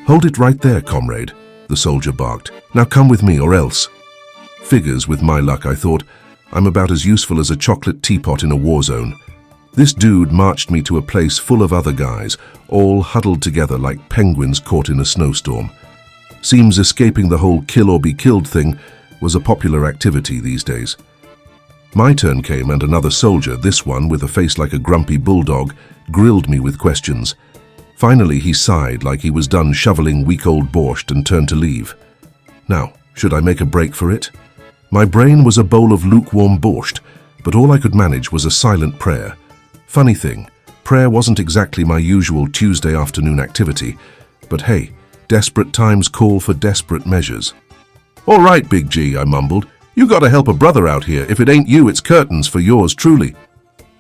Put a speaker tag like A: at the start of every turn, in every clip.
A: "Hold it right there, comrade," the soldier barked. "Now come with me or else." Figures, with my luck, I thought. I'm about as useful as a chocolate teapot in a war zone. This dude marched me to a place full of other guys, all huddled together like penguins caught in a snowstorm. Seems escaping the whole kill or be killed thing was a popular activity these days. My turn came and another soldier, this one with a face like a grumpy bulldog, grilled me with questions. Finally he sighed like he was done shoveling week-old borscht and turned to leave. Now, should I make a break for it? My brain was a bowl of lukewarm borscht, but all I could manage was a silent prayer. Funny thing, prayer wasn't exactly my usual Tuesday afternoon activity, but hey, desperate times call for desperate measures. "All right, Big G," I mumbled. "You gotta help a brother out here. If it ain't you, it's curtains for yours truly."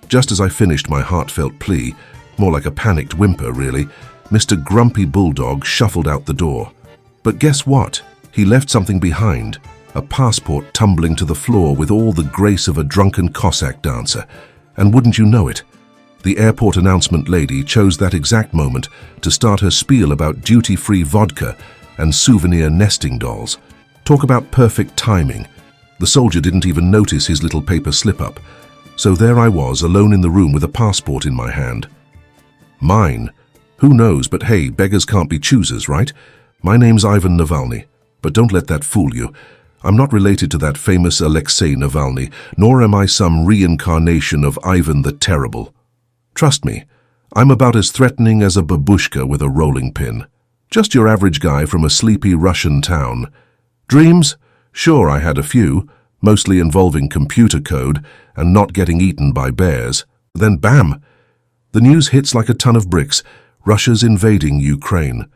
A: Just as I finished my heartfelt plea, more like a panicked whimper really, Mr. Grumpy Bulldog shuffled out the door. But guess what? He left something behind, a passport tumbling to the floor with all the grace of a drunken Cossack dancer. And wouldn't you know it, the airport announcement lady chose that exact moment to start her spiel about duty-free vodka and souvenir nesting dolls. Talk about perfect timing. The soldier didn't even notice his little paper slip-up. So there I was, alone in the room with a passport in my hand. Mine? Who knows, but hey, beggars can't be choosers, right? My name's Ivan Navalny, but don't let that fool you. I'm not related to that famous Alexei Navalny, nor am I some reincarnation of Ivan the Terrible. Trust me, I'm about as threatening as a babushka with a rolling pin. Just your average guy from a sleepy Russian town. Dreams? Sure, I had a few, mostly involving computer code and not getting eaten by bears. Then bam! The news hits like a ton of bricks. Russia's invading Ukraine.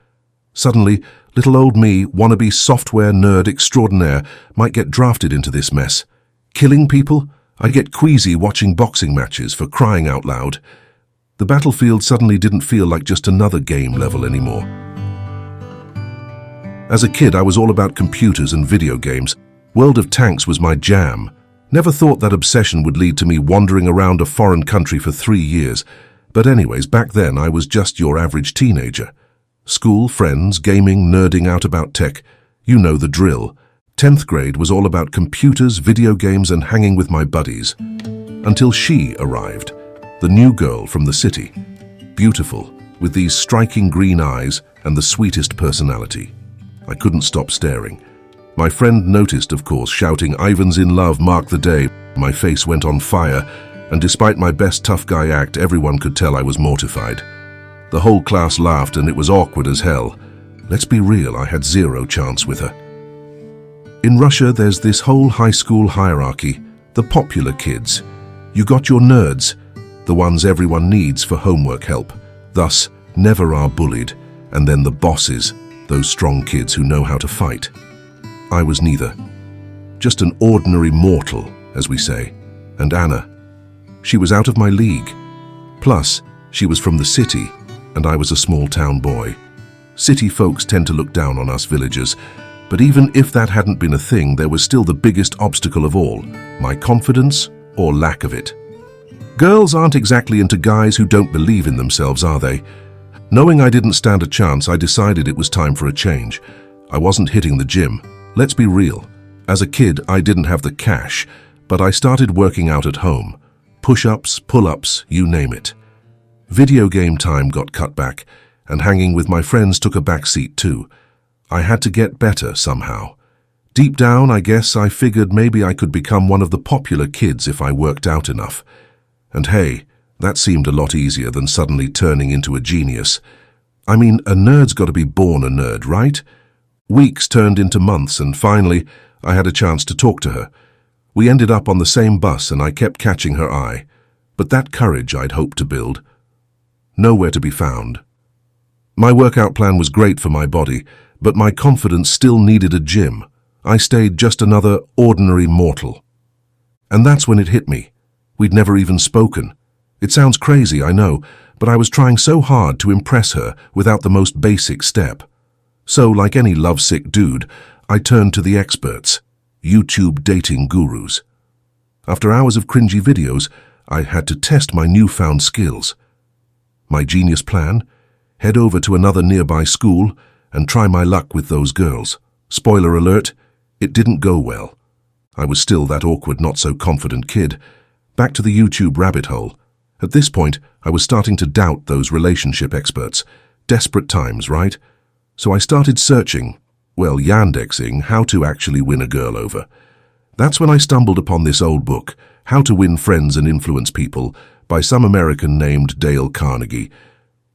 A: Suddenly, little old me, wannabe software nerd extraordinaire, might get drafted into this mess. Killing people? I get queasy watching boxing matches, for crying out loud. The battlefield suddenly didn't feel like just another game level anymore. As a kid, I was all about computers and video games. World of Tanks was my jam. Never thought that obsession would lead to me wandering around a foreign country for 3 years. But anyways, back then I was just your average teenager. School, friends, gaming, nerding out about tech. You know the drill. 10th grade was all about computers, video games, and hanging with my buddies. Until she arrived, the new girl from the city. Beautiful, with these striking green eyes and the sweetest personality. I couldn't stop staring. My friend noticed, of course, shouting, "Ivan's in love, mark the day." My face went on fire, and despite my best tough guy act, everyone could tell I was mortified. The whole class laughed and it was awkward as hell. Let's be real, I had zero chance with her. In Russia, there's this whole high school hierarchy. The popular kids. You got your nerds, the ones everyone needs for homework help, thus never are bullied, and then the bosses, those strong kids who know how to fight. I was neither. Just an ordinary mortal, as we say. And Anna, she was out of my league. Plus, she was from the city, and I was a small-town boy. City folks tend to look down on us villagers, but even if that hadn't been a thing, there was still the biggest obstacle of all, my confidence or lack of it. Girls aren't exactly into guys who don't believe in themselves, are they? Knowing I didn't stand a chance, I decided it was time for a change. I wasn't hitting the gym. Let's be real. As a kid, I didn't have the cash, but I started working out at home. Push-ups, pull-ups, you name it. Video game time got cut back, and hanging with my friends took a back seat too. I had to get better somehow. Deep down, I guess I figured maybe I could become one of the popular kids if I worked out enough. And hey, that seemed a lot easier than suddenly turning into a genius. I mean, a nerd's got to be born a nerd, right? Weeks turned into months, and finally, I had a chance to talk to her. We ended up on the same bus, and I kept catching her eye. But that courage I'd hoped to build, nowhere to be found. My workout plan was great for my body, but my confidence still needed a gym. I stayed just another ordinary mortal. And that's when it hit me. We'd never even spoken. It sounds crazy, I know, but I was trying so hard to impress her without the most basic step. So, like any lovesick dude, I turned to the experts, YouTube dating gurus. After hours of cringy videos, I had to test my newfound skills. My genius plan? Head over to another nearby school and try my luck with those girls. Spoiler alert, it didn't go well. I was still that awkward, not-so-confident kid. Back to the YouTube rabbit hole. At this point, I was starting to doubt those relationship experts. Desperate times, right? So I started searching, well, Yandexing, how to actually win a girl over. That's when I stumbled upon this old book, How to Win Friends and Influence People, by some American named Dale Carnegie.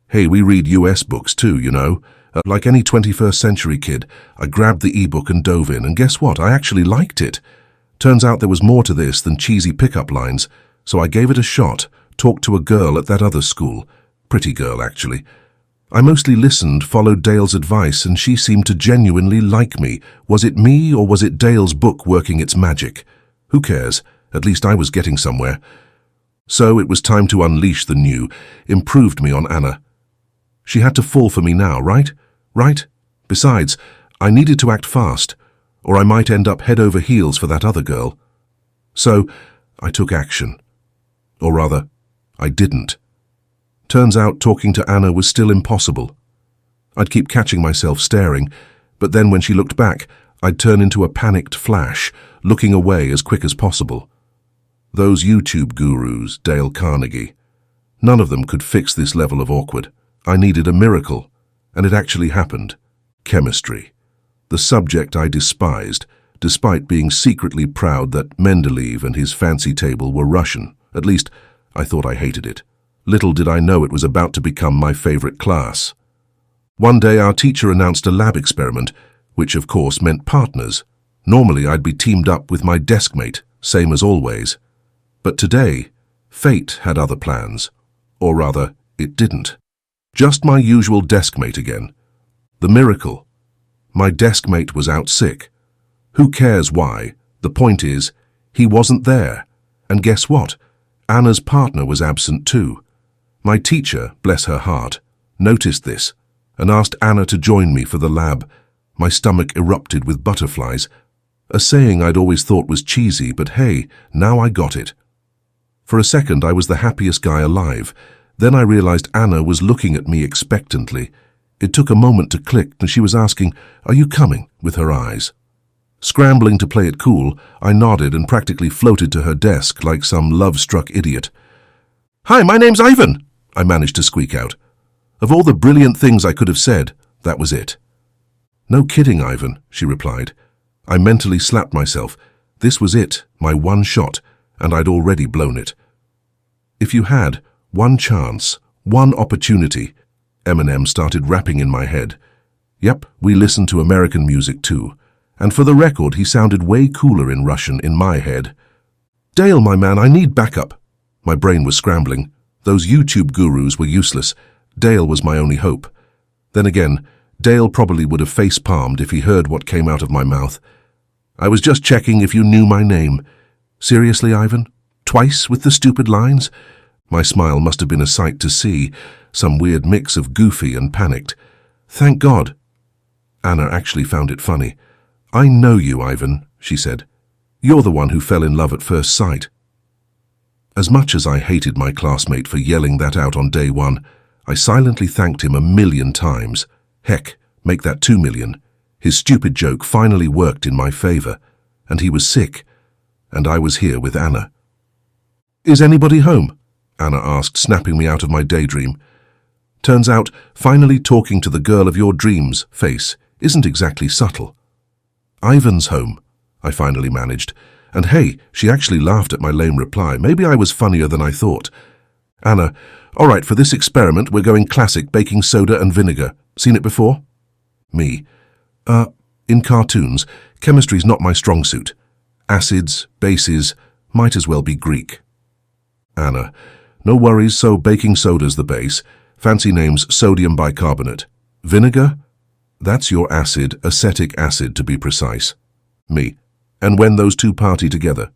A: Hey, we read US books too, you know. Like any 21st century kid, I grabbed the ebook and dove in, and guess what? I actually liked it. Turns out there was more to this than cheesy pickup lines, so I gave it a shot, talked to a girl at that other school. Pretty girl, actually. I mostly listened, followed Dale's advice, and she seemed to genuinely like me. Was it me, or was it Dale's book working its magic? Who cares? At least I was getting somewhere. So it was time to unleash the new, improved me on Anna. She had to fall for me now, right? Right? Besides, I needed to act fast, or I might end up head over heels for that other girl. So, I took action. Or rather, I didn't. Turns out talking to Anna was still impossible. I'd keep catching myself staring, but then when she looked back, I'd turn into a panicked flash, looking away as quick as possible. Those YouTube gurus, Dale Carnegie, none of them could fix this level of awkward. I needed a miracle, and it actually happened. Chemistry. The subject I despised, despite being secretly proud that Mendeleev and his fancy table were Russian. At least, I thought I hated it. Little did I know it was about to become my favorite class. One day our teacher announced a lab experiment, which of course meant partners. Normally I'd be teamed up with my deskmate, same as always. But today, fate had other plans. Or rather, it didn't. Just my usual deskmate again. The miracle. My deskmate was out sick. Who cares why? The point is, he wasn't there. And guess what? Anna's partner was absent too. My teacher, bless her heart, noticed this and asked Anna to join me for the lab. My stomach erupted with butterflies. A saying I'd always thought was cheesy, but hey, now I got it. For a second I was the happiest guy alive. Then I realized Anna was looking at me expectantly. It took a moment to click, and she was asking, "Are you coming?" with her eyes. Scrambling to play it cool, I nodded and practically floated to her desk like some love-struck idiot. "Hi, my name's Ivan," I managed to squeak out. Of all the brilliant things I could have said, that was it. "No kidding, Ivan," she replied. I mentally slapped myself. This was it, my one shot, and I'd already blown it. If you had one chance, one opportunity, Eminem started rapping in my head. Yep, we listened to American music too. And for the record, he sounded way cooler in Russian in my head. "Dale, my man, I need backup." My brain was scrambling. Those YouTube gurus were useless. Dale was my only hope. Then again, Dale probably would have face-palmed if he heard what came out of my mouth. "I was just checking if you knew my name." "Seriously, Ivan? Twice with the stupid lines?" My smile must have been a sight to see, some weird mix of goofy and panicked. "Thank God." Anna actually found it funny. "I know you, Ivan," she said. "You're the one who fell in love at first sight." As much as I hated my classmate for yelling that out on day one, I silently thanked him 1,000,000 times. Heck, make that 2,000,000. His stupid joke finally worked in my favor, and he was sick, and I was here with Anna. "Is anybody home?" Anna asked, snapping me out of my daydream. Turns out, finally talking to the girl of your dreams face isn't exactly subtle. "Ivan's home," I finally managed. And hey, she actually laughed at my lame reply. Maybe I was funnier than I thought. "Anna, all right, for this experiment, we're going classic baking soda and vinegar. Seen it before?" Me. In cartoons, chemistry's not my strong suit. Acids, bases, might as well be Greek. Anna. "No worries, so baking soda's the base. Fancy name's sodium bicarbonate. Vinegar? That's your acid, acetic acid to be precise." Me. "And when those two party together?"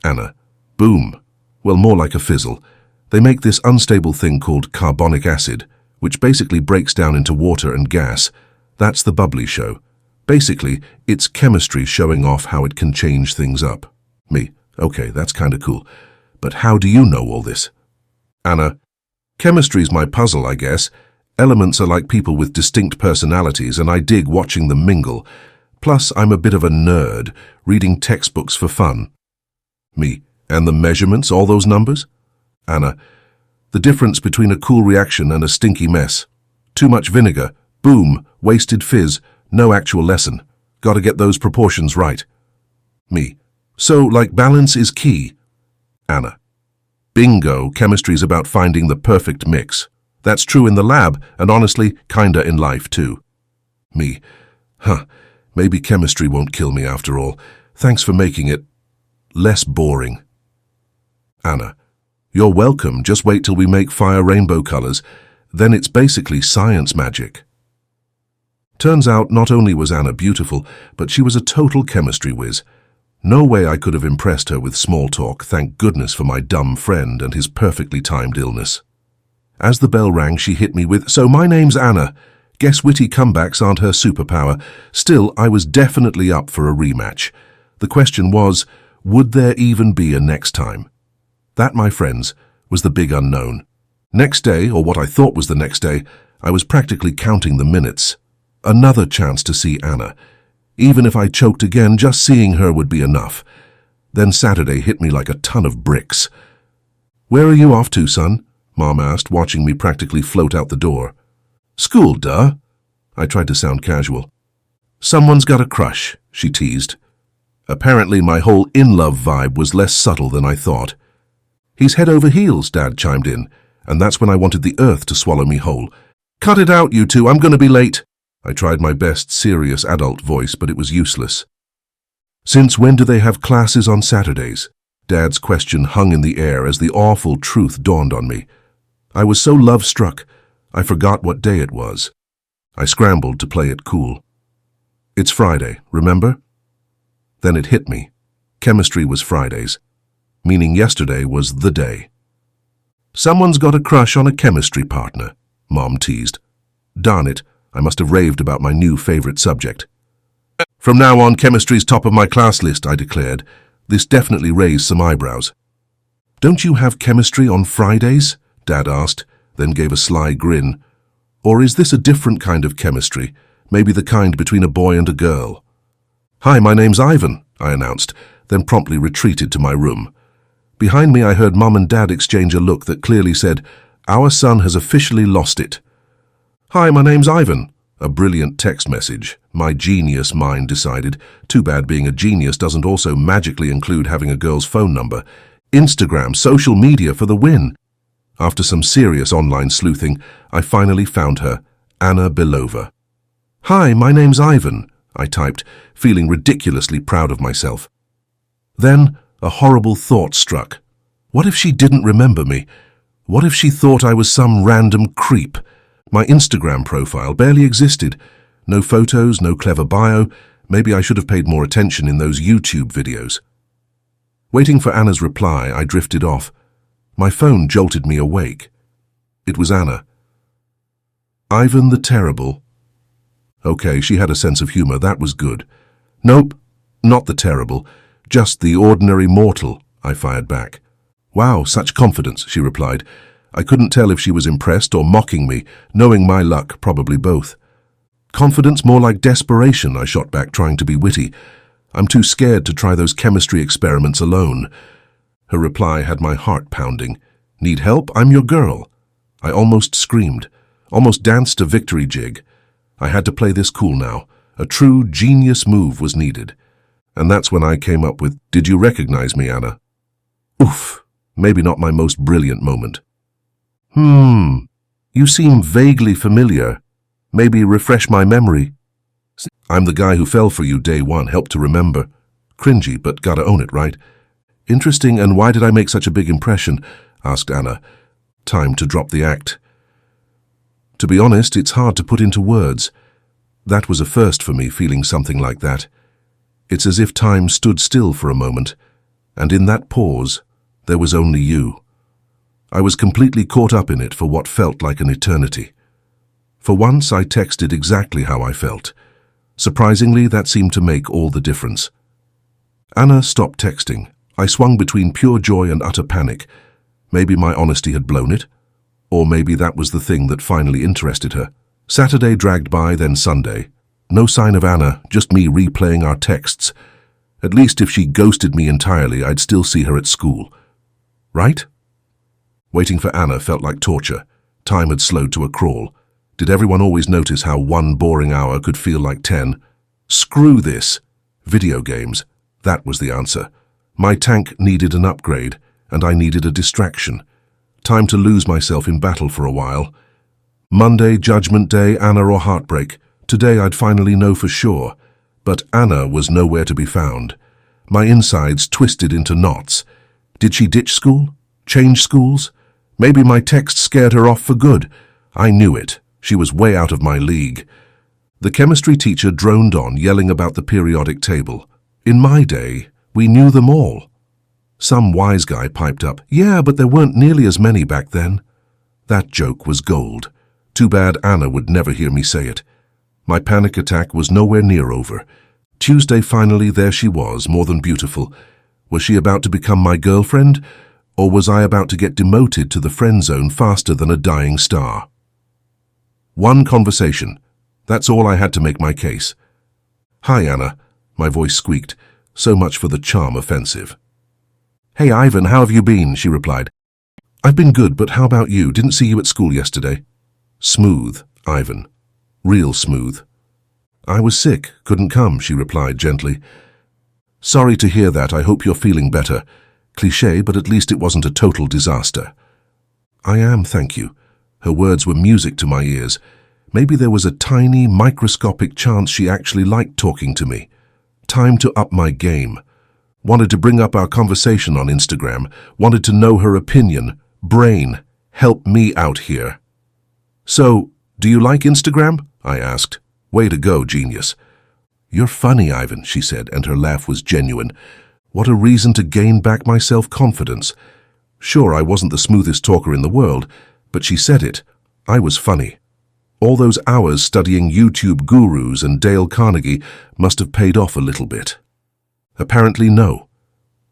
A: Anna. "Boom. Well, more like a fizzle. They make this unstable thing called carbonic acid, which basically breaks down into water and gas. That's the bubbly show. Basically, it's chemistry showing off how it can change things up." Me. "Okay, that's kinda cool. But how do you know all this?" Anna. "Chemistry's my puzzle, I guess. Elements are like people with distinct personalities, and I dig watching them mingle. Plus, I'm a bit of a nerd, reading textbooks for fun. Me. And the measurements, all those numbers? Anna. The difference between a cool reaction and a stinky mess. Too much vinegar. Boom. Wasted fizz. No actual lesson. Gotta get those proportions right. Me. So, like, balance is key. Anna. Bingo. Chemistry's about finding the perfect mix. That's true in the lab, and honestly, kinda in life too. Me. Maybe chemistry won't kill me after all. Thanks for making it less boring. Anna. You're welcome. Just wait till we make fire rainbow colors. Then it's basically science magic. Turns out not only was Anna beautiful, but she was a total chemistry whiz. No way I could have impressed her with small talk, thank goodness for my dumb friend and his perfectly timed illness. As the bell rang, she hit me with, "So my name's Anna." Guess witty comebacks aren't her superpower. Still, I was definitely up for a rematch. The question was, would there even be a next time? That, my friends, was the big unknown. Next day, or what I thought was the next day, I was practically counting the minutes. Another chance to see Anna. Even if I choked again, just seeing her would be enough. Then Saturday hit me like a ton of bricks. "Where are you off to, son?" Mom asked, watching me practically float out the door. "School, duh." I tried to sound casual. "Someone's got a crush," she teased. Apparently my whole in-love vibe was less subtle than I thought. "He's head over heels," Dad chimed in, and that's when I wanted the earth to swallow me whole. "Cut it out, you two, I'm gonna be late." I tried my best serious adult voice, but it was useless. "Since when do they have classes on Saturdays?" Dad's question hung in the air as the awful truth dawned on me. I was so love-struck, I forgot what day it was. I scrambled to play it cool. "It's Friday, remember?" Then it hit me. Chemistry was Fridays, meaning yesterday was the day. "Someone's got a crush on a chemistry partner," Mom teased. Darn it, I must have raved about my new favorite subject. "From now on, chemistry's top of my class list," I declared. This definitely raised some eyebrows. "Don't you have chemistry on Fridays?" Dad asked, then gave a sly grin. "Or is this a different kind of chemistry, maybe the kind between a boy and a girl?" "Hi, my name's Ivan," I announced, then promptly retreated to my room. Behind me I heard Mom and Dad exchange a look that clearly said, "Our son has officially lost it." "Hi, my name's Ivan." A brilliant text message. My genius mind decided. Too bad being a genius doesn't also magically include having a girl's phone number. Instagram, social media for the win. After some serious online sleuthing, I finally found her, Anna Belova. "Hi, my name's Ivan," I typed, feeling ridiculously proud of myself. Then a horrible thought struck. What if she didn't remember me? What if she thought I was some random creep? My Instagram profile barely existed. No photos, no clever bio. Maybe I should have paid more attention in those YouTube videos. Waiting for Anna's reply, I drifted off. My phone jolted me awake. It was Anna. "Ivan the Terrible." Okay, she had a sense of humor, that was good. "Nope, not the terrible, just the ordinary mortal," I fired back. "Wow, such confidence," she replied. I couldn't tell if she was impressed or mocking me, knowing my luck, probably both. "Confidence more like desperation," I shot back, trying to be witty. "I'm too scared to try those chemistry experiments alone." Her reply had my heart pounding. "Need help? I'm your girl." I almost screamed, almost danced a victory jig. I had to play this cool now. A true genius move was needed. And that's when I came up with, "Did you recognize me, Anna?" Oof, maybe not my most brilliant moment. You seem vaguely familiar. Maybe refresh my memory." "I'm the guy who fell for you day one, helped to remember." Cringy, but gotta own it, right? "Interesting, and why did I make such a big impression?" asked Anna. Time to drop the act. To be honest, it's hard to put into words. That was a first for me, feeling something like that. It's as if time stood still for a moment, and in that pause, there was only you. I was completely caught up in it for what felt like an eternity. For once, I texted exactly how I felt. Surprisingly, that seemed to make all the difference. Anna stopped texting. I swung between pure joy and utter panic. Maybe my honesty had blown it? Or maybe that was the thing that finally interested her. Saturday dragged by, then Sunday. No sign of Anna, just me replaying our texts. At least if she ghosted me entirely, I'd still see her at school. Right? Waiting for Anna felt like torture. Time had slowed to a crawl. Did everyone always notice how one boring hour could feel like 10? Screw this. Video games. That was the answer. My tank needed an upgrade, and I needed a distraction. Time to lose myself in battle for a while. Monday, Judgment Day, Anna or heartbreak. Today I'd finally know for sure. But Anna was nowhere to be found. My insides twisted into knots. Did she ditch school? Change schools? Maybe my text scared her off for good. I knew it. She was way out of my league. The chemistry teacher droned on, yelling about the periodic table. In my day, we knew them all. Some wise guy piped up, "Yeah, but there weren't nearly as many back then." That joke was gold. Too bad Anna would never hear me say it. My panic attack was nowhere near over. Tuesday finally, there she was, more than beautiful. Was she about to become my girlfriend? Or was I about to get demoted to the friend zone faster than a dying star? One conversation. That's all I had to make my case. "Hi, Anna," my voice squeaked. So much for the charm offensive. "Hey, Ivan, how have you been?" she replied. "I've been good, but how about you? Didn't see you at school yesterday." Smooth, Ivan. Real smooth. "I was sick, couldn't come," she replied gently. "Sorry to hear that. I hope you're feeling better. Cliché, but at least it wasn't a total disaster." "I am, thank you." Her words were music to my ears. Maybe there was a tiny, microscopic chance she actually liked talking to me. Time to up my game. Wanted to bring up our conversation on Instagram. Wanted to know her opinion. Brain, help me out here. "So, do you like Instagram?" I asked. "Way to go, genius." "You're funny, Ivan," she said, and her laugh was genuine. What a reason to gain back my self-confidence. Sure, I wasn't the smoothest talker in the world, but she said it. I was funny. All those hours studying YouTube gurus and Dale Carnegie must have paid off a little bit. Apparently no.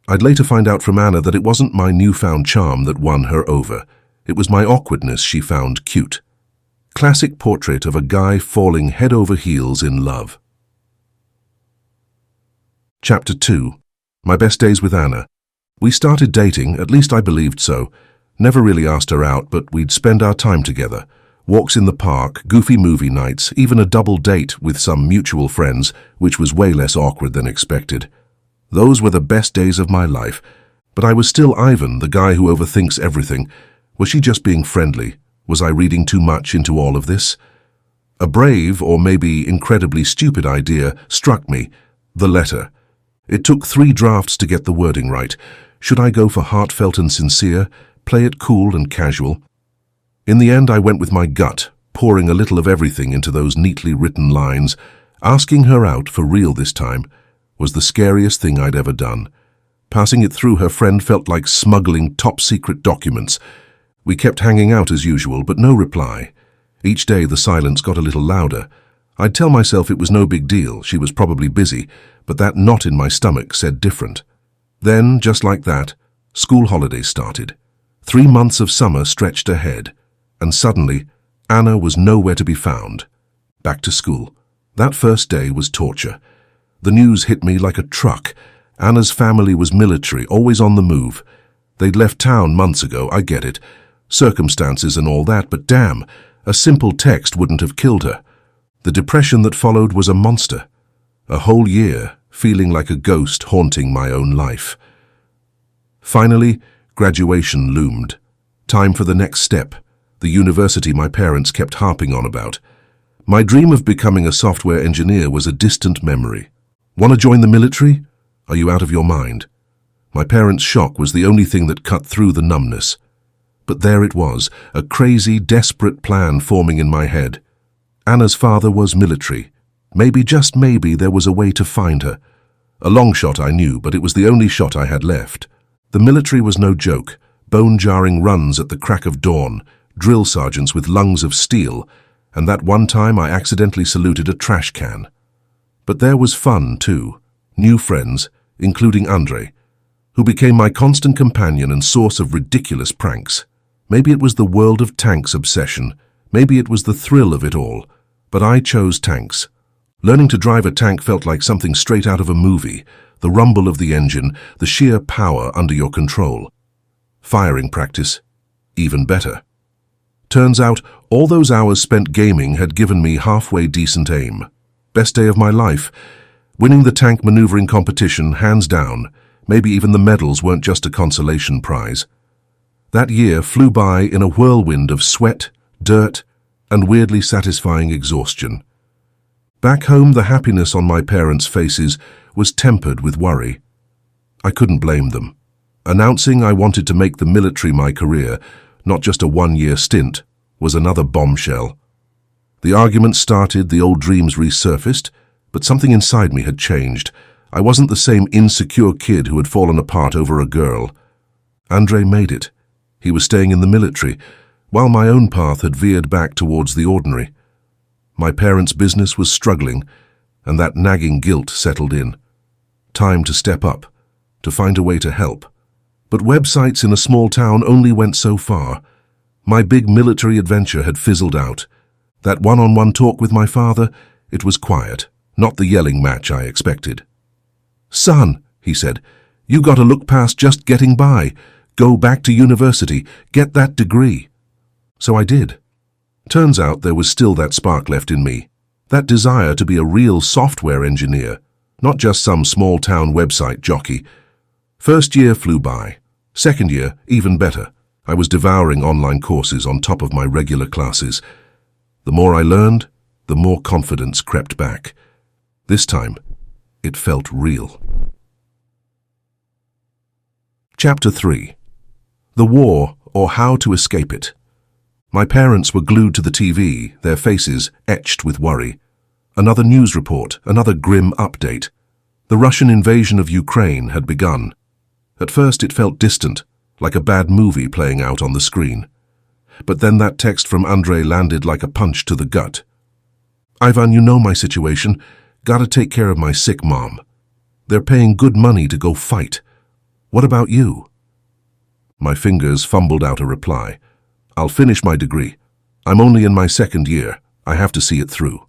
A: I'd later find out from Anna that it wasn't my newfound charm that won her over. It was my awkwardness she found cute. Classic portrait of a guy falling head over heels in love. Chapter 2. My best days with Anna. We started dating, at least I believed so. Never really asked her out, but we'd spend our time together. Walks in the park, goofy movie nights, even a double date with some mutual friends, which was way less awkward than expected. Those were the best days of my life. But I was still Ivan, the guy who overthinks everything. Was she just being friendly? Was I reading too much into all of this? A brave, or maybe incredibly stupid idea struck me. The letter. It took 3 drafts to get the wording right. Should I go for heartfelt and sincere? Play it cool and casual? In the end, I went with my gut, pouring a little of everything into those neatly written lines. Asking her out, for real this time, was the scariest thing I'd ever done. Passing it through her friend felt like smuggling top-secret documents. We kept hanging out as usual, but no reply. Each day the silence got a little louder. I'd tell myself it was no big deal, she was probably busy, but that knot in my stomach said different. Then, just like that, school holidays started. 3 months of summer stretched ahead. And suddenly, Anna was nowhere to be found. Back to school. That first day was torture. The news hit me like a truck. Anna's family was military, always on the move. They'd left town months ago, I get it. Circumstances and all that, but damn, a simple text wouldn't have killed her. The depression that followed was a monster. A whole year, feeling like a ghost haunting my own life. Finally, graduation loomed. Time for the next step. The university my parents kept harping on about. My dream of becoming a software engineer was a distant memory. Want to join the military? Are you out of your mind? My parents' shock was the only thing that cut through the numbness. But there it was, a crazy, desperate plan forming in my head. Anna's father was military. Maybe, just maybe, there was a way to find her. A long shot, I knew, but it was the only shot I had left. The military was no joke. Bone-jarring runs at the crack of dawn, drill sergeants with lungs of steel, and that one time I accidentally saluted a trash can. But there was fun, too. New friends, including Andre, who became my constant companion and source of ridiculous pranks. Maybe it was the world of tanks obsession. Maybe it was the thrill of it all. But I chose tanks. Learning to drive a tank felt like something straight out of a movie. The rumble of the engine, the sheer power under your control. Firing practice, even better. Turns out, all those hours spent gaming had given me halfway decent aim. Best day of my life. Winning the tank maneuvering competition, hands down. Maybe even the medals weren't just a consolation prize. That year flew by in a whirlwind of sweat, dirt, and weirdly satisfying exhaustion. Back home, the happiness on my parents' faces was tempered with worry. I couldn't blame them. Announcing I wanted to make the military my career, not just a one-year stint, was another bombshell. The arguments started, the old dreams resurfaced, but something inside me had changed. I wasn't the same insecure kid who had fallen apart over a girl. Andrei made it. He was staying in the military, while my own path had veered back towards the ordinary. My parents' business was struggling, and that nagging guilt settled in. Time to step up, to find a way to help. But websites in a small town only went so far. My big military adventure had fizzled out. That one-on-one talk with my father, it was quiet, not the yelling match I expected. "Son," he said, "you gotta look past just getting by. Go back to university, get that degree." So I did. Turns out there was still that spark left in me, that desire to be a real software engineer, not just some small-town website jockey. First year flew by. Second year, even better. I was devouring online courses on top of my regular classes. The more I learned, the more confidence crept back. This time, it felt real. Chapter 3. The War, or How to Escape It. My parents were glued to the TV, their faces etched with worry. Another news report, another grim update. The Russian invasion of Ukraine had begun. At first it felt distant, like a bad movie playing out on the screen. But then that text from Andrei landed like a punch to the gut. "Ivan, you know my situation. Gotta take care of my sick mom. They're paying good money to go fight. What about you?" My fingers fumbled out a reply. "I'll finish my degree. I'm only in my second year. I have to see it through."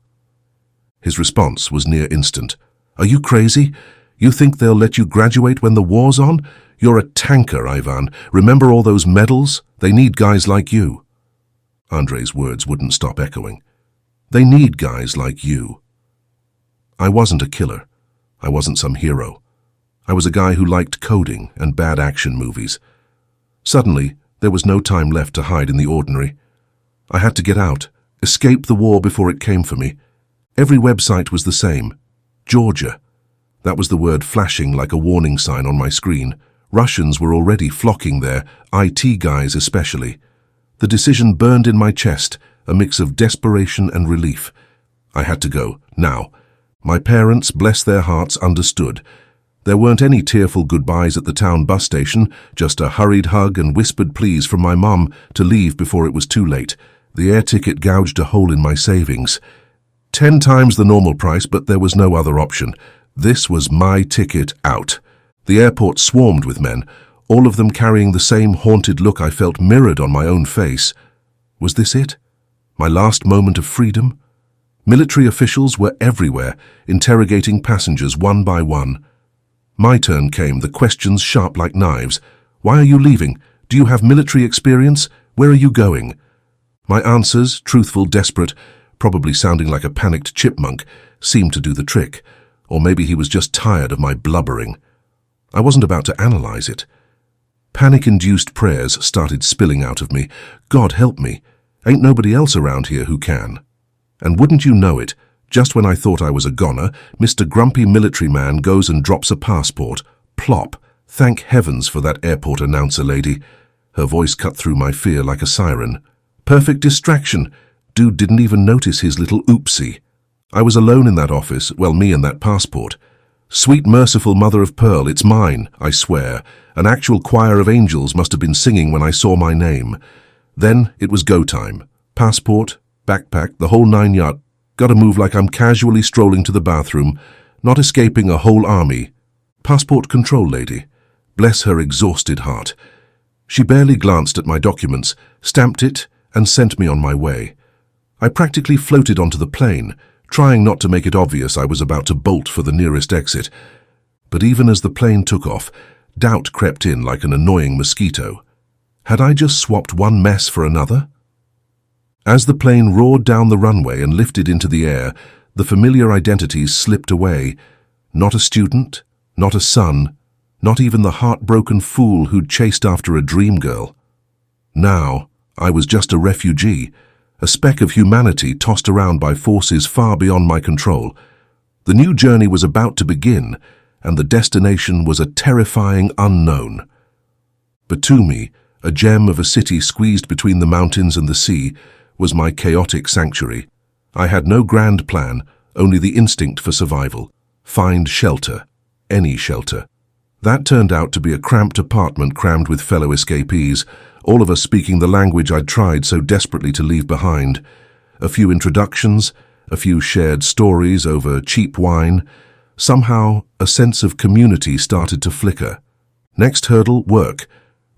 A: His response was near instant. "Are you crazy? You think they'll let you graduate when the war's on? You're a tanker, Ivan. Remember all those medals? They need guys like you." Andrei's words wouldn't stop echoing. "They need guys like you." I wasn't a killer. I wasn't some hero. I was a guy who liked coding and bad action movies. Suddenly, there was no time left to hide in the ordinary. I had to get out, escape the war before it came for me. Every website was the same. Georgia. That was the word flashing like a warning sign on my screen. Russians were already flocking there, IT guys especially. The decision burned in my chest, a mix of desperation and relief. I had to go, now. My parents, bless their hearts, understood. There weren't any tearful goodbyes at the town bus station, just a hurried hug and whispered pleas from my mum to leave before it was too late. The air ticket gouged a hole in my savings. 10 times the normal price, but there was no other option. This was my ticket out. The airport swarmed with men, all of them carrying the same haunted look I felt mirrored on my own face. Was this it? My last moment of freedom? Military officials were everywhere, interrogating passengers one by one. My turn came, the questions sharp like knives. "Why are you leaving? Do you have military experience? Where are you going?" My answers, truthful, desperate, probably sounding like a panicked chipmunk, seemed to do the trick. Or maybe he was just tired of my blubbering. I wasn't about to analyze it. Panic-induced prayers started spilling out of me. "God help me. Ain't nobody else around here who can." And wouldn't you know it, just when I thought I was a goner, Mr. Grumpy Military Man goes and drops a passport. Plop. Thank heavens for that airport announcer lady. Her voice cut through my fear like a siren. Perfect distraction. Dude didn't even notice his little oopsie. I was alone in that office, well, me and that passport. Sweet merciful mother of pearl, it's mine, I swear. An actual choir of angels must have been singing when I saw my name. Then it was go time. Passport, backpack, the whole 9 yards. Gotta move like I'm casually strolling to the bathroom, not escaping a whole army. Passport control lady. Bless her exhausted heart. She barely glanced at my documents, stamped it, and sent me on my way. I practically floated onto the plane, trying not to make it obvious I was about to bolt for the nearest exit. But even as the plane took off, doubt crept in like an annoying mosquito. Had I just swapped one mess for another? As the plane roared down the runway and lifted into the air, the familiar identities slipped away. Not a student, not a son, not even the heartbroken fool who'd chased after a dream girl. Now, I was just a refugee, a speck of humanity tossed around by forces far beyond my control. The new journey was about to begin, and the destination was a terrifying unknown. Batumi, a gem of a city squeezed between the mountains and the sea, was my chaotic sanctuary. I had no grand plan, only the instinct for survival. Find shelter, any shelter. That turned out to be a cramped apartment crammed with fellow escapees, all of us speaking the language I'd tried so desperately to leave behind. A few introductions, a few shared stories over cheap wine. Somehow, a sense of community started to flicker. Next hurdle, work.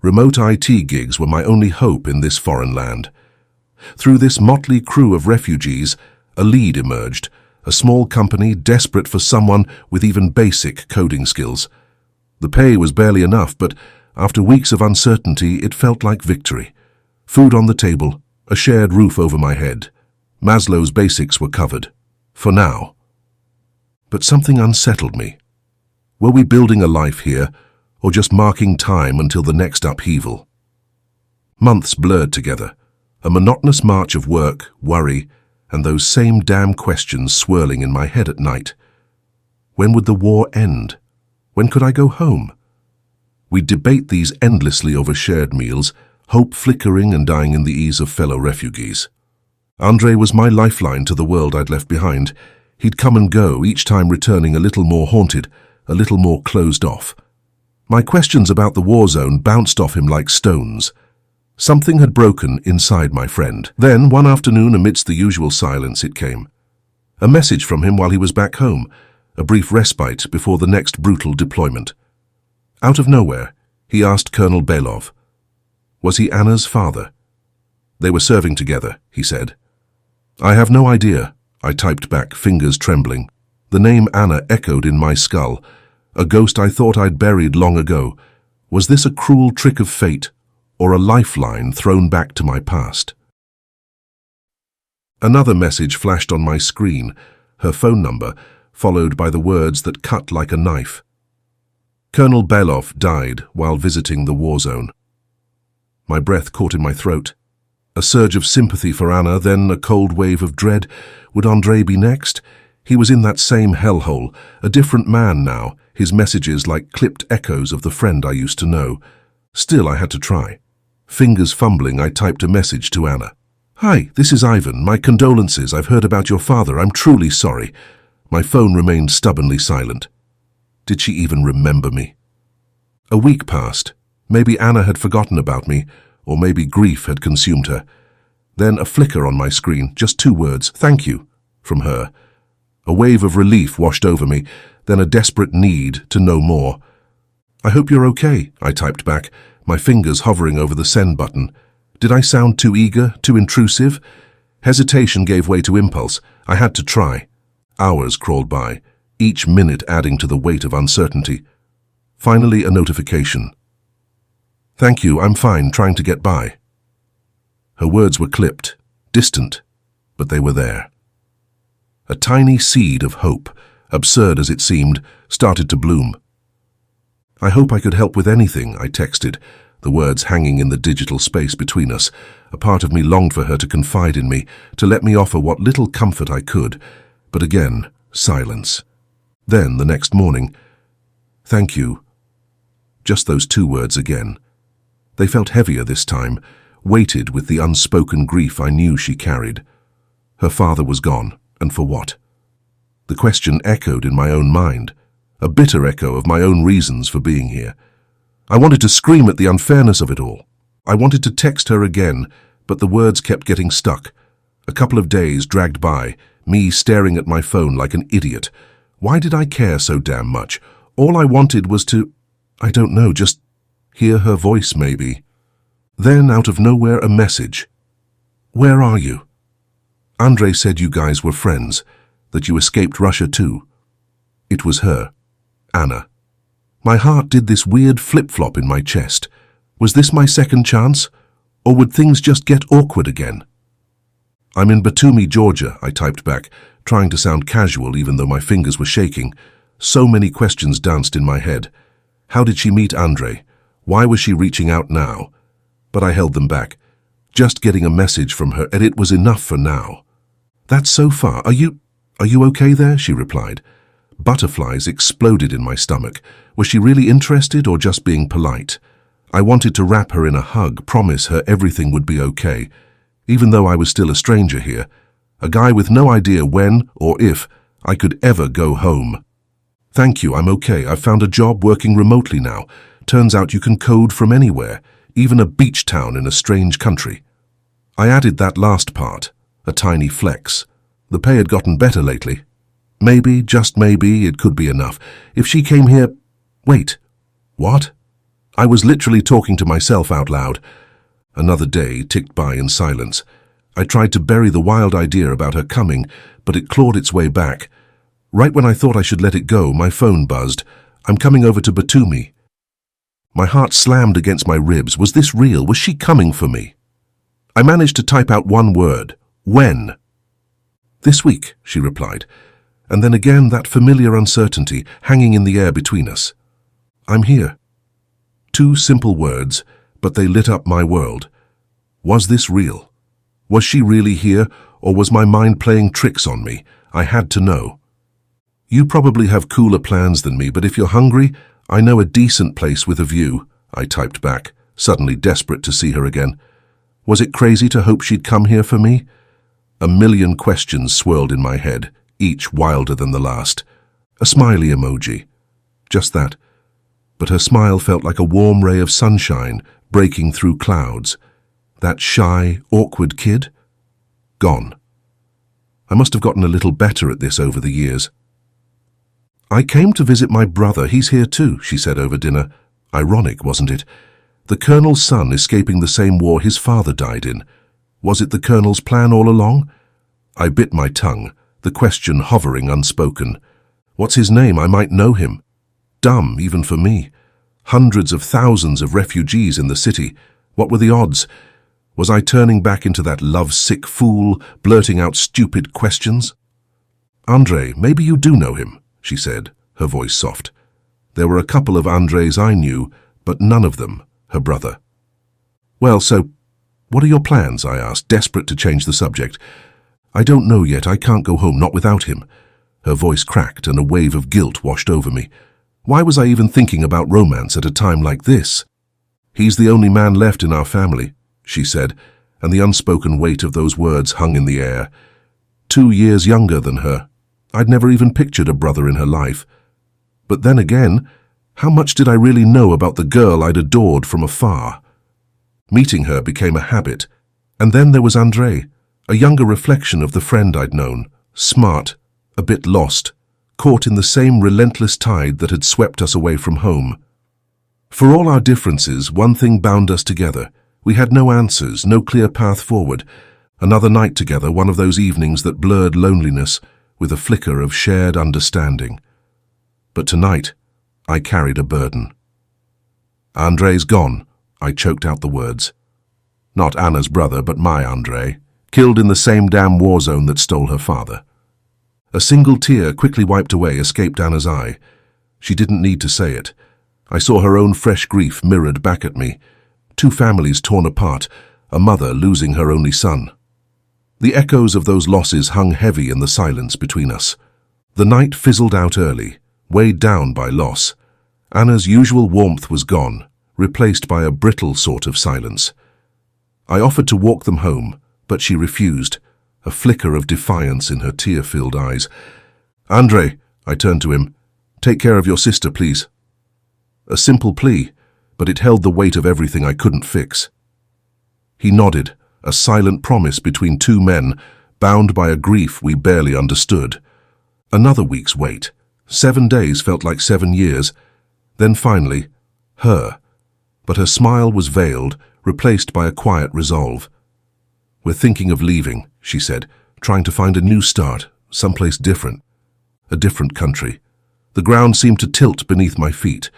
A: Remote IT gigs were my only hope in this foreign land. Through this motley crew of refugees, a lead emerged, a small company desperate for someone with even basic coding skills. The pay was barely enough, but after weeks of uncertainty, it felt like victory. Food on the table, a shared roof over my head. Maslow's basics were covered. For now. But something unsettled me. Were we building a life here, or just marking time until the next upheaval? Months blurred together, a monotonous march of work, worry, and those same damn questions swirling in my head at night. When would the war end? When could I go home? We'd debate these endlessly over shared meals, hope flickering and dying in the ease of fellow refugees. Andrei was my lifeline to the world I'd left behind. He'd come and go, each time returning a little more haunted, a little more closed off. My questions about the war zone bounced off him like stones. Something had broken inside my friend. Then, one afternoon, amidst the usual silence, it came. A message from him while he was back home, a brief respite before the next brutal deployment. Out of nowhere, he asked Colonel Belov. Was he Anna's father? They were serving together, he said. I have no idea, I typed back, fingers trembling. The name Anna echoed in my skull, a ghost I thought I'd buried long ago. Was this a cruel trick of fate, or a lifeline thrown back to my past? Another message flashed on my screen, her phone number, followed by the words that cut like a knife. Colonel Belov died while visiting the war zone. My breath caught in my throat. A surge of sympathy for Anna, then a cold wave of dread. Would Andrei be next? He was in that same hellhole, a different man now, his messages like clipped echoes of the friend I used to know. Still, I had to try. Fingers fumbling, I typed a message to Anna. Hi, this is Ivan. My condolences. I've heard about your father. I'm truly sorry. My phone remained stubbornly silent. Did she even remember me? A week passed. Maybe Anna had forgotten about me, or maybe grief had consumed her. Then a flicker on my screen, just 2 words, thank you, from her. A wave of relief washed over me, then a desperate need to know more. I hope you're okay, I typed back, my fingers hovering over the send button. Did I sound too eager, too intrusive? Hesitation gave way to impulse. I had to try. Hours crawled by, each minute adding to the weight of uncertainty. Finally, a notification. Thank you, I'm fine, trying to get by. Her words were clipped, distant, but they were there. A tiny seed of hope, absurd as it seemed, started to bloom. I hope I could help with anything, I texted, the words hanging in the digital space between us. A part of me longed for her to confide in me, to let me offer what little comfort I could. But again, silence. Then, the next morning, thank you. Just those 2 words again. They felt heavier this time, weighted with the unspoken grief I knew she carried. Her father was gone, and for what? The question echoed in my own mind, a bitter echo of my own reasons for being here. I wanted to scream at the unfairness of it all. I wanted to text her again, but the words kept getting stuck. A couple of days dragged by, me staring at my phone like an idiot. Why did I care so damn much? All I wanted was to, I don't know, just hear her voice maybe. Then, out of nowhere, a message. "Where are you? Andrei said you guys were friends, that you escaped Russia too." It was her, Anna. My heart did this weird flip-flop in my chest. Was this my second chance? Or would things just get awkward again? "I'm in Batumi, Georgia," I typed back, trying to sound casual even though my fingers were shaking. So many questions danced in my head. How did she meet Andrei? Why was she reaching out now? But I held them back. Just getting a message from her, and it was enough for now. "That's so far. Are you okay there?" she replied. Butterflies exploded in my stomach. Was she really interested or just being polite? I wanted to wrap her in a hug, promise her everything would be okay, even though I was still a stranger here, a guy with no idea when or if I could ever go home. "Thank you, I'm okay. I've found a job working remotely now. Turns out you can code from anywhere, even a beach town in a strange country." I added that last part, a tiny flex. The pay had gotten better lately. Maybe, just maybe, it could be enough. If she came here... Wait, what? I was literally talking to myself out loud. Another day ticked by in silence. I tried to bury the wild idea about her coming, but it clawed its way back. Right when I thought I should let it go, my phone buzzed. "I'm coming over to Batumi." My heart slammed against my ribs. Was this real? Was she coming for me? I managed to type out one word. "When?" "This week," she replied. And then again that familiar uncertainty hanging in the air between us. "I'm here." Two simple words, but they lit up my world. Was this real? Was she really here, or was my mind playing tricks on me? I had to know. "You probably have cooler plans than me, but if you're hungry, I know a decent place with a view," I typed back, suddenly desperate to see her again. Was it crazy to hope she'd come here for me? A million questions swirled in my head, each wilder than the last. A smiley emoji. Just that. But her smile felt like a warm ray of sunshine breaking through clouds. That shy, awkward kid? Gone. I must have gotten a little better at this over the years. "I came to visit my brother. He's here too," she said over dinner. Ironic, wasn't it? The colonel's son escaping the same war his father died in. Was it the colonel's plan all along? I bit my tongue, the question hovering unspoken. What's his name? I might know him. Dumb, even for me. Hundreds of thousands of refugees in the city. What were the odds? Was I turning back into that love-sick fool, blurting out stupid questions? "Andrei, maybe you do know him," she said, her voice soft. There were a couple of Andreis I knew, but none of them her brother. "Well, so, what are your plans?" I asked, desperate to change the subject. "I don't know yet. I can't go home, not without him." Her voice cracked and a wave of guilt washed over me. Why was I even thinking about romance at a time like this? "He's the only man left in our family," she said, and the unspoken weight of those words hung in the air. 2 years younger than her. I'd never even pictured a brother in her life. But then again, how much did I really know about the girl I'd adored from afar? Meeting her became a habit. And then there was Andrei, a younger reflection of the friend I'd known. Smart, a bit lost, caught in the same relentless tide that had swept us away from home. For all our differences, one thing bound us together. We had no answers, no clear path forward. Another night together, one of those evenings that blurred loneliness with a flicker of shared understanding. But tonight, I carried a burden. "Andrei's gone," I choked out the words. Not Anna's brother, but my Andrei, killed in the same damn war zone that stole her father. A single tear, quickly wiped away, escaped Anna's eye. She didn't need to say it. I saw her own fresh grief mirrored back at me. 2 families torn apart, a mother losing her only son. The echoes of those losses hung heavy in the silence between us. The night fizzled out early, weighed down by loss. Anna's usual warmth was gone, replaced by a brittle sort of silence. I offered to walk them home, but she refused, a flicker of defiance in her tear-filled eyes. "Andrei," I turned to him, "take care of your sister, please." A simple plea, but it held the weight of everything I couldn't fix. He nodded, a silent promise between 2 men, bound by a grief we barely understood. Another week's wait. 7 days felt like 7 years. Then finally, her. But her smile was veiled, replaced by a quiet resolve. "We're thinking of leaving," she said, "trying to find a new start, someplace different. A different country." The ground seemed to tilt beneath my feet.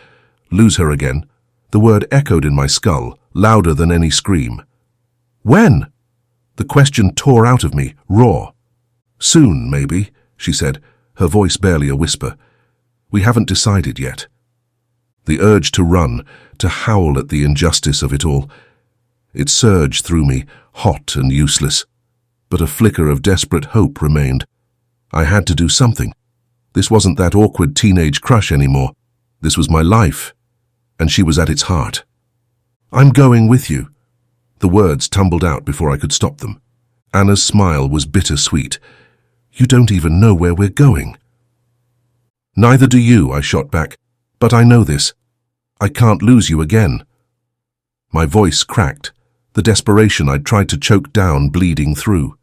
A: Lose her again. The word echoed in my skull, louder than any scream. "When?" The question tore out of me, raw. "Soon, maybe," she said, her voice barely a whisper. "We haven't decided yet." The urge to run, to howl at the injustice of it all. It surged through me, hot and useless. But a flicker of desperate hope remained. I had to do something. This wasn't that awkward teenage crush anymore. This was my life, and she was at its heart. "I'm going with you." The words tumbled out before I could stop them. Anna's smile was bittersweet. "You don't even know where we're going." "Neither do you," I shot back. "But I know this. I can't lose you again." My voice cracked, the desperation I'd tried to choke down bleeding through.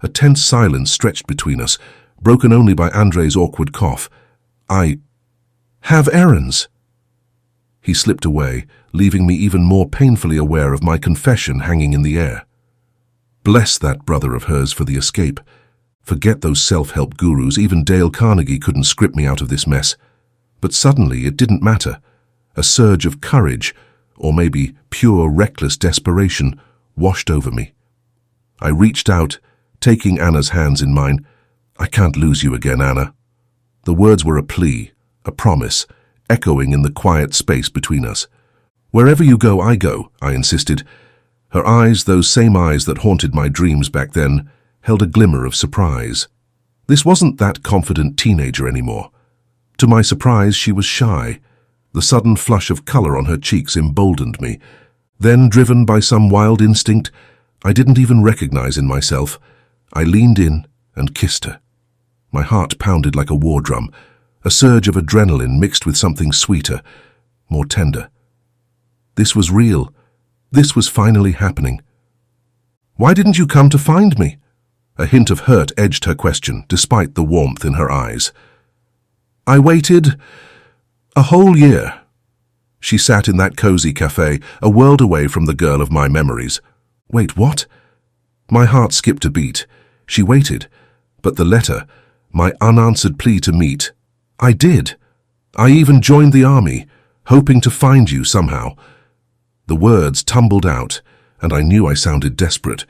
A: A tense silence stretched between us, broken only by Andrei's awkward cough. "I have errands." He slipped away, leaving me even more painfully aware of my confession hanging in the air. Bless that brother of hers for the escape. Forget those self-help gurus, even Dale Carnegie couldn't script me out of this mess. But suddenly it didn't matter. A surge of courage, or maybe pure reckless desperation, washed over me. I reached out, taking Anna's hands in mine. "I can't lose you again, Anna." The words were a plea, a promise, echoing in the quiet space between us. "Wherever you go, I go," I insisted. Her eyes, those same eyes that haunted my dreams back then, held a glimmer of surprise. This wasn't that confident teenager anymore. To my surprise, she was shy. The sudden flush of color on her cheeks emboldened me. Then, driven by some wild instinct I didn't even recognize in myself, I leaned in and kissed her. My heart pounded like a war drum, a surge of adrenaline mixed with something sweeter, more tender. This was real. This was finally happening. "Why didn't you come to find me?" A hint of hurt edged her question, despite the warmth in her eyes. "I waited a whole year." She sat in that cozy cafe, a world away from the girl of my memories. Wait, what? My heart skipped a beat. She waited, but the letter, my unanswered plea to meet, I did. I even joined the army, hoping to find you somehow. The words tumbled out, and I knew I sounded desperate.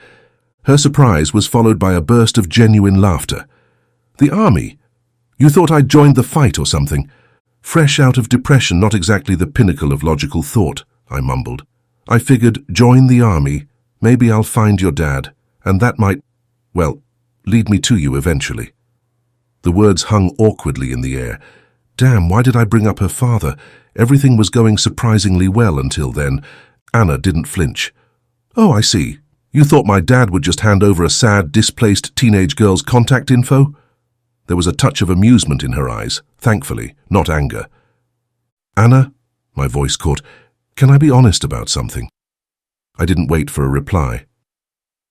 A: Her surprise was followed by a burst of genuine laughter. "The army? You thought I'd joined the fight or something?" "Fresh out of depression, not exactly the pinnacle of logical thought," I mumbled. "I figured, join the army, maybe I'll find your dad, and that might, well, lead me to you eventually." The words hung awkwardly in the air. Damn, why did I bring up her father? Everything was going surprisingly well until then. Anna didn't flinch. "Oh, I see. You thought my dad would just hand over a sad, displaced teenage girl's contact info?" There was a touch of amusement in her eyes, thankfully, not anger. "Anna," my voice caught, "can I be honest about something?" I didn't wait for a reply.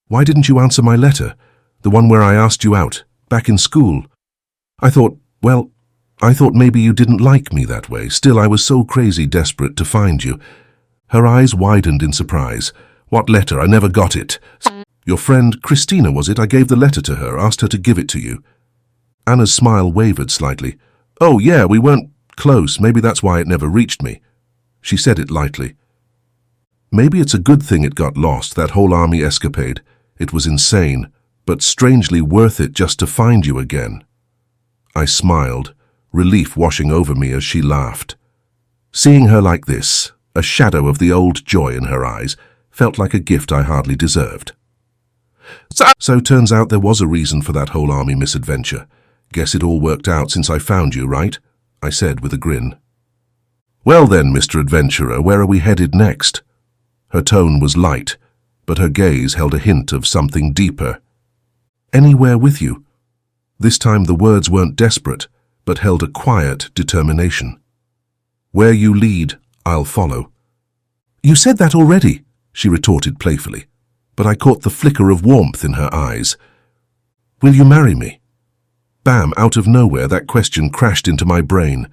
A: "Why didn't you answer my letter? The one where I asked you out, back in school? I thought maybe you didn't like me that way. Still, I was so crazy desperate to find you." Her eyes widened in surprise. "What letter? I never got it." "Your friend, Christina, was it? I gave the letter to her, asked her to give it to you." Anna's smile wavered slightly. "Oh, yeah, we weren't close. Maybe that's why it never reached me." She said it lightly. "Maybe it's a good thing it got lost, that whole army escapade. It was insane, but strangely worth it just to find you again." I smiled, relief washing over me as she laughed. Seeing her like this, a shadow of the old joy in her eyes, felt like a gift I hardly deserved. So turns out there was a reason for that whole army misadventure. "Guess it all worked out since I found you, right?" I said with a grin. "Well then, Mr. Adventurer, where are we headed next?" Her tone was light, but her gaze held a hint of something deeper. "Anywhere with you." This time the words weren't desperate, but held a quiet determination. "Where you lead, I'll follow." "You said that already," she retorted playfully, but I caught the flicker of warmth in her eyes. "Will you marry me?" Bam, out of nowhere, that question crashed into my brain.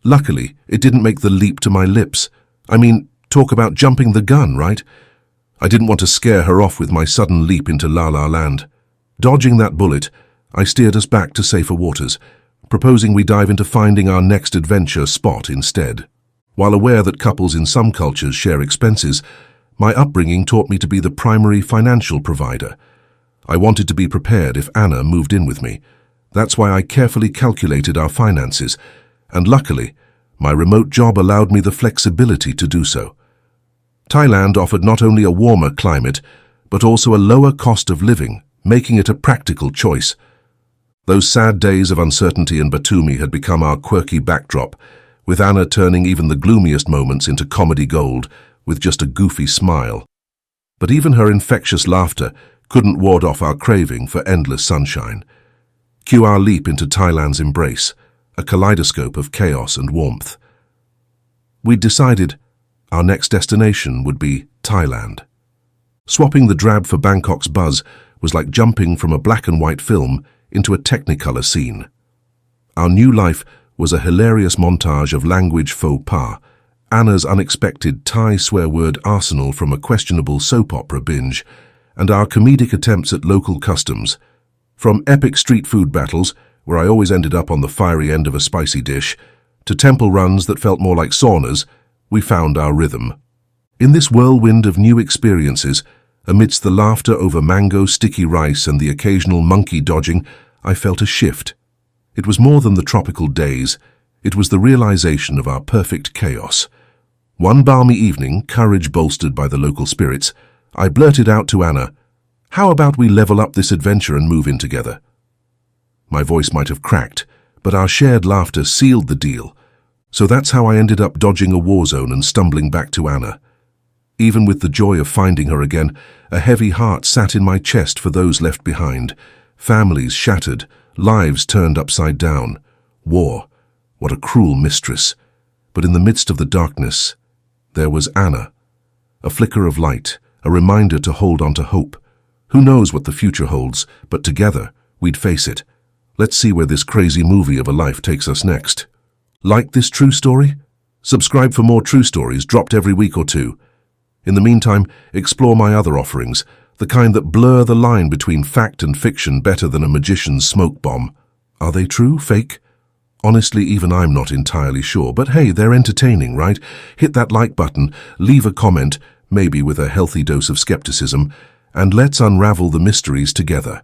A: Luckily, it didn't make the leap to my lips. I mean, Talk about jumping the gun, right? I didn't want to scare her off with my sudden leap into La La Land. Dodging that bullet, I steered us back to safer waters, proposing we dive into finding our next adventure spot instead. While aware that couples in some cultures share expenses, my upbringing taught me to be the primary financial provider. I wanted to be prepared if Anna moved in with me. That's why I carefully calculated our finances, and luckily, my remote job allowed me the flexibility to do so. Thailand offered not only a warmer climate, but also a lower cost of living, making it a practical choice. Those sad days of uncertainty in Batumi had become our quirky backdrop, with Anna turning even the gloomiest moments into comedy gold with just a goofy smile. But even her infectious laughter couldn't ward off our craving for endless sunshine. Cue our leap into Thailand's embrace, a kaleidoscope of chaos and warmth. We'd decided our next destination would be Thailand. Swapping the drab for Bangkok's buzz was like jumping from a black and white film into a technicolor scene. Our new life was a hilarious montage of language faux pas, Anna's unexpected Thai swear word arsenal from a questionable soap opera binge, and our comedic attempts at local customs. From epic street food battles, where I always ended up on the fiery end of a spicy dish, to temple runs that felt more like saunas, we found our rhythm. In this whirlwind of new experiences, amidst the laughter over mango sticky rice and the occasional monkey dodging, I felt a shift. It was more than the tropical days, it was the realization of our perfect chaos. One balmy evening, courage bolstered by the local spirits, I blurted out to Anna, "How about we level up this adventure and move in together?" My voice might have cracked, but our shared laughter sealed the deal. So that's how I ended up dodging a war zone and stumbling back to Anna. Even with the joy of finding her again, a heavy heart sat in my chest for those left behind. Families shattered, lives turned upside down. War, what a cruel mistress. But in the midst of the darkness, there was Anna. A flicker of light, a reminder to hold on to hope. Who knows what the future holds, but together, we'd face it. Let's see where this crazy movie of a life takes us next. Like this true story? Subscribe for more true stories dropped every week or two. In the meantime, explore my other offerings, the kind that blur the line between fact and fiction better than a magician's smoke bomb. Are they true? Fake? Honestly, even I'm not entirely sure, but hey, they're entertaining, right? Hit that like button, leave a comment, maybe with a healthy dose of skepticism, and let's unravel the mysteries together.